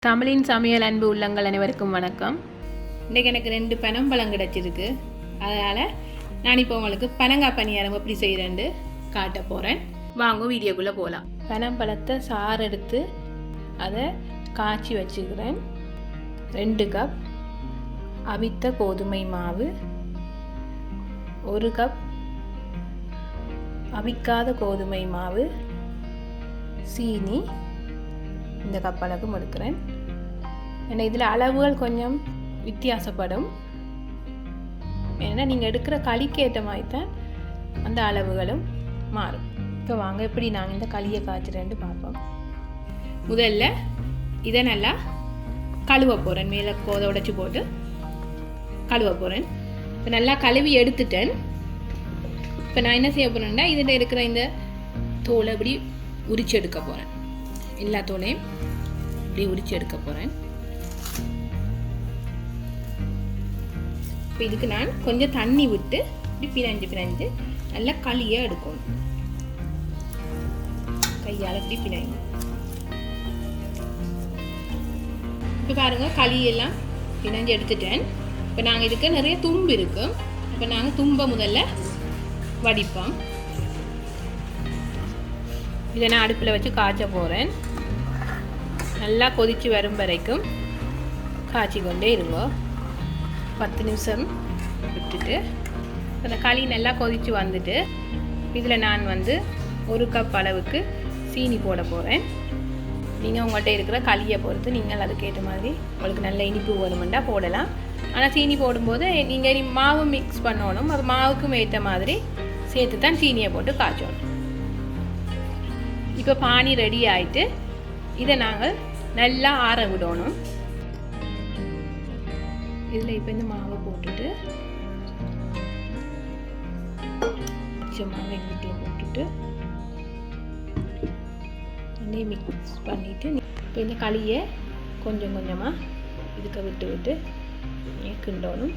தமிழின் சமையல் அன்பு உள்ளங்கள் அனைவருக்கும் வணக்கம். இன்றைக்கு எனக்கு 2 பனம்பழம் கிடச்சிருக்கு. அதனால் நான் இப்போ உங்களுக்கு பனங்காய் பனியாரம் எப்படி செய்கிறேன்னு காட்ட போகிறேன். வாங்க வீடியோக்குள்ளே போகலாம். பனம்பழத்தை சாறு எடுத்து அதை காய்ச்சி வச்சுக்கிறேன். 2 கப் அவித்த கோதுமை மாவு, 1 கப் அவிக்காத கோதுமை மாவு, சீனி இந்த கப் அளவுக்கு எடுக்கிறேன். ஏன்னா இதில் அளவுகள் கொஞ்சம் வித்தியாசப்படும். ஏன்னா நீங்கள் எடுக்கிற களிக்கு ஏற்ற மாதிரி தான் அந்த அளவுகளும் மாறும். இப்போ வாங்க எப்படி நாங்கள் இந்த களியை காய்ச்சிறேன்னு பார்ப்போம். முதல்ல இதை நல்லா கழுவ போகிறேன். மேலே கோதை உடைச்சி போட்டு கழுவ போகிறேன். இப்போ நல்லா கழுவி எடுத்துட்டேன். இப்போ நான் என்ன செய்ய போகிறேன்னா இதில் இருக்கிற இந்த தோலை இப்படி உரிச்சு எடுக்க போகிறேன். எல்லா தோலையும் இப்படி உரிச்சு எடுக்க போகிறேன். இப்போ இதுக்கு நான் கொஞ்சம் தண்ணி விட்டு இப்படி பிணைஞ்சு நல்லா களியாக எடுக்கணும். கையால் இப்படி பிணைங்க. இப்போ பாருங்கள் களியெல்லாம் பிணைஞ்சு எடுத்துட்டேன். இப்போ நாங்கள் இதுக்கு நிறைய தும்பு இருக்கு. இப்போ நாங்கள் தும்பை முதல்ல வடிப்போம். இதை நான் அடுப்பில் வச்சு காய்ச்ச போகிறேன். நல்லா கொதித்து வரும் வரைக்கும் காய்ச்சி கொண்டே இருங்கோ. 10 நிமிஷம் விட்டுட்டு அந்த களி நல்லா கொதித்து வந்துட்டு இதில் நான் 1 கப் அளவுக்கு சீனி போட போகிறேன். நீங்கள் உங்கள்கிட்ட இருக்கிற களியை பொறுத்து நீங்கள் அதுக்கேற்ற மாதிரி உங்களுக்கு நல்ல இனிப்பு வேணுமெண்டா போடலாம். ஆனால் சீனி போடும்போது நீங்கள் மாவு மிக்ஸ் பண்ணணும். அது மாவுக்கும் ஏற்ற மாதிரி சேர்த்து தான் சீனியை போட்டு காய்ச்சணும். இப்போ பானி ரெடி ஆகிட்டு இதை நாங்கள் நல்லா ஆற விடணும். இதில் இப்போ இந்த மாவை போட்டுட்டு மாவை வீட்டில் போட்டுட்டு மிக்ஸ் பண்ணிவிட்டு இப்போ இந்த களியை கொஞ்சம் கொஞ்சமாக இதுக்கு விட்டு கிண்டணும்.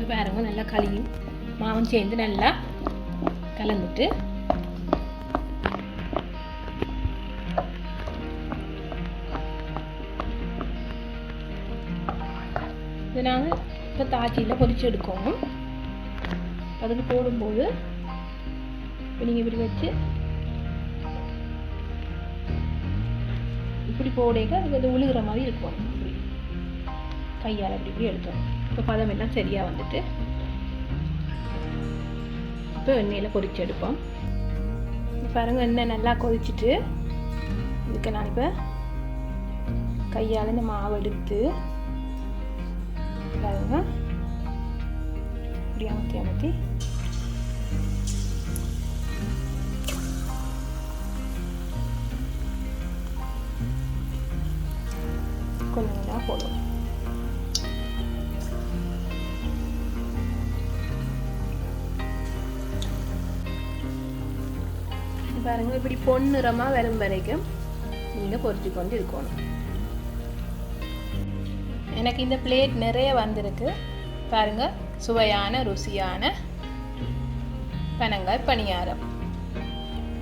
பாருங்க நல்லா களியும் மாவும் சேர்ந்து நல்லா கலந்துட்டு இதை நாங்கள் இப்போ தாச்சியில் பொரிச்சு எடுக்கணும். அதுக்கு போடும்போது இப்போ நீங்கள் இப்படி வச்சு இப்படி போடைக்க அதுக்கு அது உழுகிற மாதிரி இருக்கும். இப்படி கையால் இப்படி எடுத்தோம். இப்போ பதம் எல்லாம் சரியாக வந்துட்டு இப்போ எண்ணெயில் பொரிச்சு எடுப்போம். பாருங்கள் எண்ணெய் நல்லா கொதிச்சுட்டு இதுக்கு நான் இப்போ கையால் இந்த மாவு எடுத்து பாருங்க இப்படி அமர்த்தி கொஞ்சம் கொஞ்சம் போடுவோம். பாருங்க இப்படி பொன்னிறமாக வரும் வரைக்கும் நீங்கள் பொரிச்சு கொண்டு இருக்கணும். எனக்கு இந்த பிளேட் நிறைய வந்திருக்கு. பாருங்க சுவையான ருசியான பனங்காய் பனியாரம்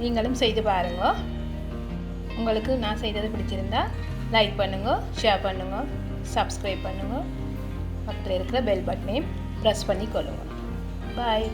நீங்களும் செய்து பாருங்க. உங்களுக்கு நான் செய்தது பிடிச்சிருந்தா லைக் பண்ணுங்க, ஷேர் பண்ணுங்க, சப்ஸ்கிரைப் பண்ணுங்க. பக்கத்தில் இருக்கிற பெல் பட்டனையும் ப்ரெஸ் பண்ணி கொள்ளுங்க. பாய்.